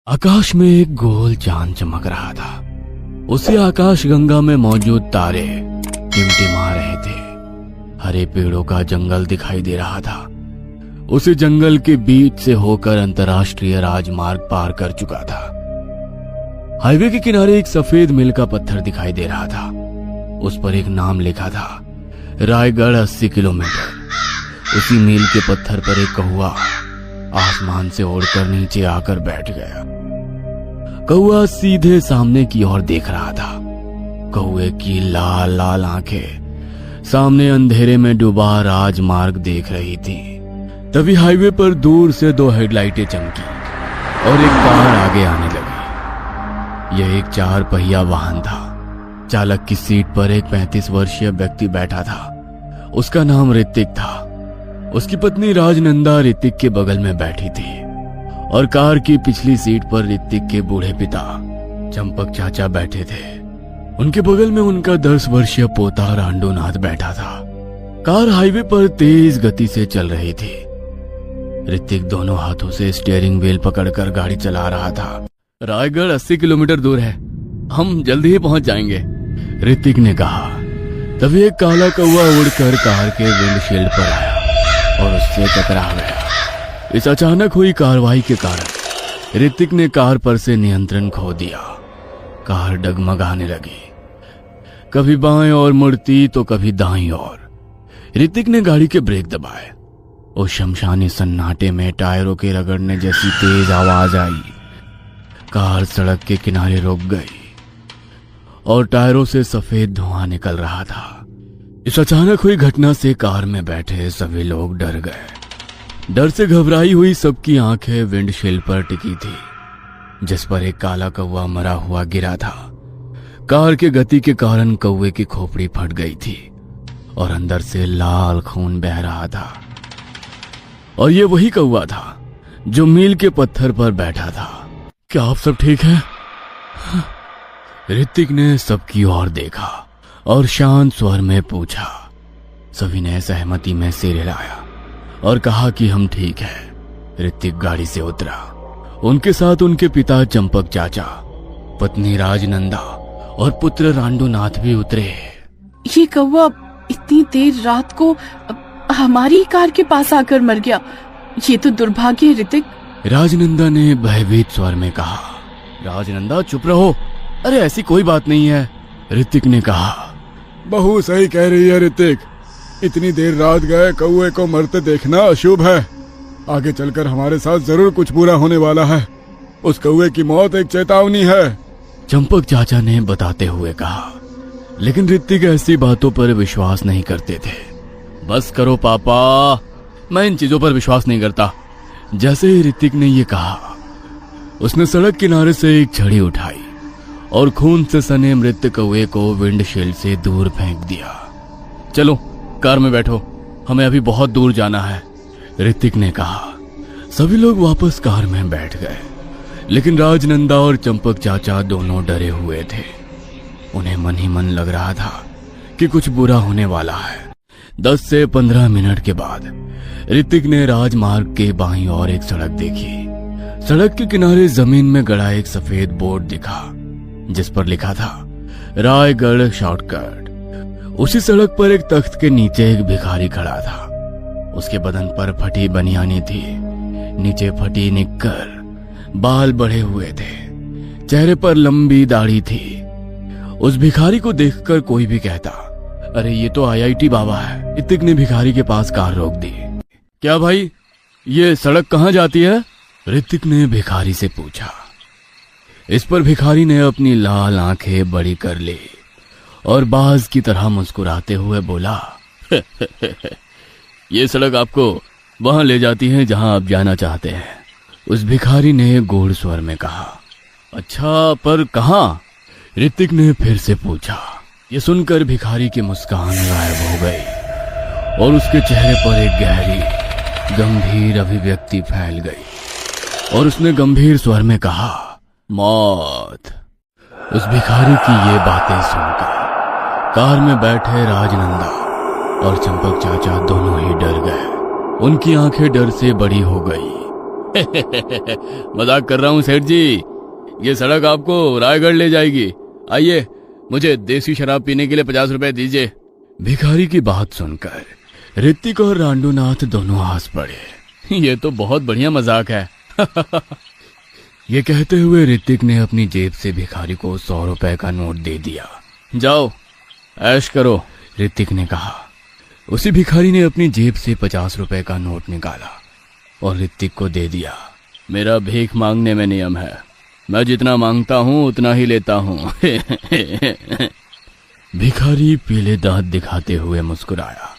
आकाश में एक गोल चांद चमक रहा था। उसी आकाश गंगा में मौजूद तारे टिमटिमा रहे थे। हरे पेड़ों का जंगल दिखाई दे रहा था। उसी जंगल के बीच से होकर अंतर्राष्ट्रीय राजमार्ग पार कर चुका था। हाईवे के किनारे एक सफेद मील का पत्थर दिखाई दे रहा था। उस पर एक नाम लिखा था, रायगढ़ 80 किलोमीटर। उसी मील के पत्थर पर एक कौवा आसमान से उड़कर नीचे आकर बैठ गया। कौवा सीधे सामने की ओर देख रहा था। कौवे की लाल लाल आंखें सामने अंधेरे में डूबा राजमार्ग देख रही थी। तभी हाईवे पर दूर से 2 हेडलाइटें चमकी और एक कार आगे आने लगी। यह एक 4 पहिया वाहन था। चालक की सीट पर एक 35 वर्षीय व्यक्ति बैठा था। उसका नाम ऋतिक था। उसकी पत्नी राजनंदा ऋतिक के बगल में बैठी थी और कार की पिछली सीट पर ऋतिक के बूढ़े पिता चंपक चाचा बैठे थे। उनके बगल में उनका 10 वर्षीय पोता रांडूनाथ बैठा था। कार हाईवे पर तेज गति से चल रही थी। ऋतिक दोनों हाथों से स्टीयरिंग व्हील पकड़कर गाड़ी चला रहा था। रायगढ़ 80 किलोमीटर दूर है, हम जल्दी ही पहुंच जाएंगे, ऋतिक ने कहा। तभी एक काला कौवा उड़कर कार के विंडशील्ड पर आया और उससे टकरा गया। इस अचानक हुई कार्रवाई के कारण ऋतिक ने कार पर से नियंत्रण खो दिया। कार डगमगाने लगी, कभी बाएं ओर मुड़ती तो कभी दाईं ओर। ऋतिक ने गाड़ी के ब्रेक दबाए। उस शमशानी सन्नाटे में टायरों के रगड़ने जैसी तेज आवाज आई। कार सड़क के किनारे रुक गई और टायरों से सफेद धुआं निकल रहा था। इस अचानक हुई घटना से कार में बैठे सभी लोग डर गए। डर से घबराई हुई सबकी आंखें विंडशील्ड पर टिकी थी, जिस पर एक काला कौवा मरा हुआ गिरा था। कार के गति के कारण कौवे की खोपड़ी फट गई थी और अंदर से लाल खून बह रहा था। और ये वही कौवा था जो मील के पत्थर पर बैठा था। क्या आप सब ठीक हैं? ऋतिक ने सबकी ओर देखा और शांत स्वर में पूछा। सभी ने सहमति में सिर हिलाया और कहा कि हम ठीक हैं। ऋतिक गाड़ी से उतरा। उनके साथ उनके पिता चंपक चाचा, पत्नी राजनंदा और पुत्र रांडूनाथ भी उतरे। ये कौवा इतनी देर रात को हमारी कार के पास आकर मर गया, ये तो दुर्भाग्य है ऋतिक, राजनंदा ने भयभीत स्वर में कहा। राजनंदा चुप रहो, अरे ऐसी कोई बात नहीं है, ऋतिक ने कहा। बहू सही कह रही है ऋतिक, इतनी देर रात गए कौवे को मरते देखना अशुभ है। आगे चलकर हमारे साथ जरूर कुछ बुरा होने वाला है। उस कौवे की मौत एक चेतावनी है, चंपक चाचा ने बताते हुए कहा। लेकिन ऋतिक ऐसी बातों पर विश्वास नहीं करते थे। बस करो पापा, मैं इन चीजों पर विश्वास नहीं करता। जैसे ही ऋतिक ने ये कहा, उसने सड़क किनारे से एक छड़ी उठाई और खून से सने मृत कौवे को विंडशील्ड से दूर फेंक दिया। चलो कार में बैठो, हमें अभी बहुत दूर जाना है, ऋतिक ने कहा। सभी लोग वापस कार में बैठ गए, लेकिन राजनंदा और चंपक चाचा दोनों डरे हुए थे। उन्हें मन ही मन लग रहा था कि कुछ बुरा होने वाला है। 10 से 15 मिनट के बाद ऋतिक ने राजमार्ग के बाईं ओर एक सड़क देखी। सड़क के किनारे जमीन में गड़ा एक सफेद बोर्ड दिखा, जिस पर लिखा था, रायगढ़ शॉर्टकट। उसी सड़क पर एक तख्त के नीचे एक भिखारी खड़ा था। उसके बदन पर फटी बनियानी थी, नीचे फटी निक्कर, बाल बढ़े हुए थे, चेहरे पर लंबी दाढ़ी थी। उस भिखारी को देखकर कोई भी कहता, अरे ये तो IIT बाबा है। ऋतिक ने भिखारी के पास कार रोक दी। क्या भाई, ये सड़क कहाँ जाती है? ऋतिक ने भिखारी से पूछा। इस पर भिखारी ने अपनी लाल आंखें बड़ी कर ली और बाज की तरह मुस्कुराते हुए बोला, ये सड़क आपको वहां ले जाती है जहां आप जाना चाहते हैं। उस भिखारी ने गूढ़ स्वर में कहा। अच्छा, पर कहां? ऋतिक ने फिर से पूछा। ये सुनकर भिखारी की मुस्कान गायब हो गई और उसके चेहरे पर एक गहरी गंभीर अभिव्यक्ति फैल गई और उसने गंभीर स्वर में कहा, मौत। उस भिखारी की ये बातें सुनकर कार में बैठे राजनंदा और चंपक चाचा दोनों ही डर गए। उनकी आंखें डर से बड़ी हो गई। मजाक कर रहा हूँ सेठ जी, ये सड़क आपको रायगढ़ ले जाएगी। आइए, मुझे देसी शराब पीने के लिए 50 रुपए दीजिए। भिखारी की बात सुनकर ऋतिक और रांडूनाथ दोनों हंस पड़े। ये तो बहुत बढ़िया मजाक है। ये कहते हुए ऋतिक ने अपनी जेब से भिखारी को 100 रुपए का नोट दे दिया। जाओ ऐश करो, ऋतिक ने कहा। उसी भिखारी ने अपनी जेब से 50 रुपए का नोट निकाला और ऋतिक को दे दिया। मेरा भीख मांगने में नियम है, मैं जितना मांगता हूँ उतना ही लेता हूँ। भिखारी पीले दांत दिखाते हुए मुस्कुराया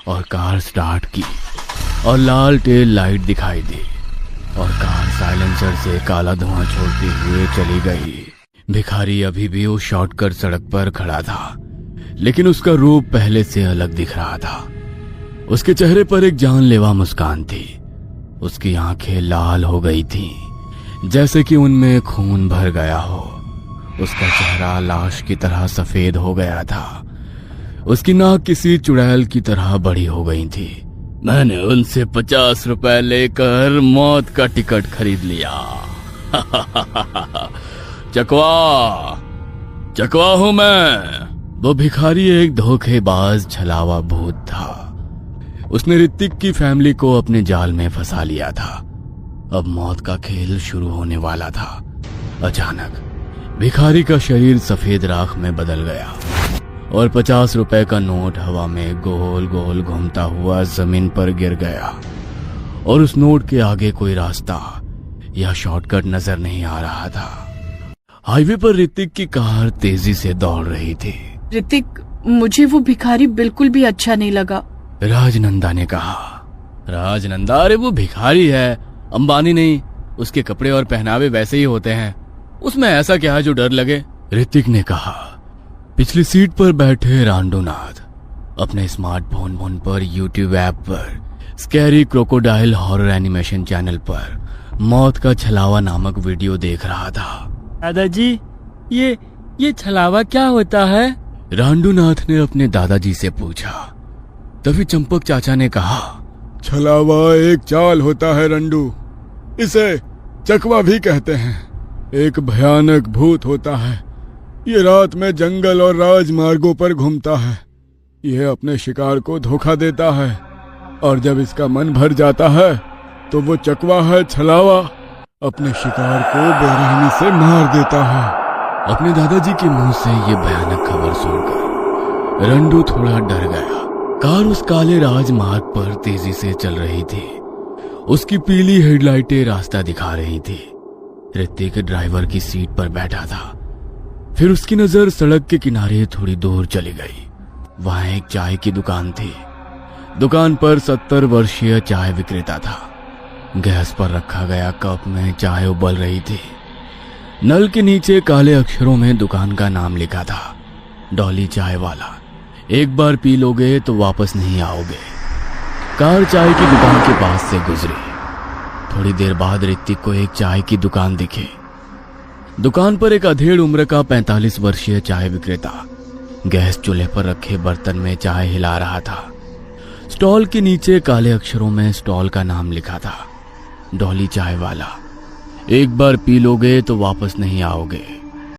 और कार स्टार्ट की और लाल टेल लाइट दिखाई दी और कार साइलेंसर से काला धुआं छोड़ते हुए चली गई। भिखारी अभी भी उस शॉर्टकट सड़क पर खड़ा था, लेकिन उसका रूप पहले से अलग दिख रहा था। उसके चेहरे पर एक जानलेवा मुस्कान थी। उसकी आंखें लाल हो गई थीं, जैसे कि उनमें खून भर गया हो। उसका चेहरा लाश की तरह सफेद हो गया था। उसकी नाक किसी चुड़ैल की तरह बड़ी हो गई थी। मैंने उनसे 50 रुपए लेकर मौत का टिकट खरीद लिया। चकवा हूं मैं। वो भिखारी एक धोखेबाज छलावा भूत था। उसने ऋतिक की फैमिली को अपने जाल में फंसा लिया था। अब मौत का खेल शुरू होने वाला था। अचानक भिखारी का शरीर सफेद राख में बदल गया और 50 रुपए का नोट हवा में गोल गोल घूमता हुआ जमीन पर गिर गया और उस नोट के आगे कोई रास्ता या शॉर्टकट नजर नहीं आ रहा था। हाईवे पर ऋतिक की कार तेजी से दौड़ रही थी। ऋतिक, मुझे वो भिखारी बिल्कुल भी अच्छा नहीं लगा। राजनंदा ने कहा। राजनंदा? अरे वो भिखारी है, अंबानी नहीं। उसके कपड़े और पहनावे वैसे ही होते हैं, उसमें ऐसा क्या है जो डर लगे? ऋतिक ने कहा। पिछली सीट पर बैठे रांडूनाथ अपने स्मार्टफोन पर यूट्यूब ऐप पर scary crocodile horror animation channel पर मौत का छलावा नामक वीडियो देख रहा था। दादाजी, ये छलावा क्या होता है? रांडूनाथ ने अपने दादाजी से पूछा। तभी चंपक चाचा ने कहा, छलावा एक चाल होता है रंडू, इसे चकवा भी कहते हैं। एक भयानक भूत होता है। ये रात में जंगल और राजमार्गों पर घूमता है। यह अपने शिकार को धोखा देता है और जब इसका मन भर जाता है तो वो चकवा है छलावा अपने शिकार को बेरहमी से मार देता है। अपने दादाजी के मुंह से ये भयानक खबर सुनकर रंडू थोड़ा डर गया। कार उस काले राजमार्ग पर तेजी से चल रही थी। उसकी पीली हेडलाइटें रास्ता दिखा रही थी। ऋतिक ड्राइवर की सीट पर बैठा था। फिर उसकी नजर सड़क के किनारे थोड़ी दूर चली गई। वहां एक चाय की दुकान थी। दुकान पर 70 वर्षीय चाय विक्रेता था। गैस पर रखा गया कप में चाय उबल रही थी। नल के नीचे काले अक्षरों में दुकान का नाम लिखा था, डॉली चाय वाला। एक बार पी लोगे तो वापस नहीं आओगे। कार चाय की दुकान के पास से गुजरी। थोड़ी देर बाद ऋतिक को एक चाय की दुकान दिखी। दुकान पर एक अधेड़ उम्र का 45 वर्षीय चाय विक्रेता गैस चूल्हे पर रखे बर्तन में चाय हिला रहा था। स्टॉल के नीचे काले अक्षरों में स्टॉल का नाम लिखा था, डॉली चाय वाला। एक बार पी लोगे तो वापस नहीं आओगे।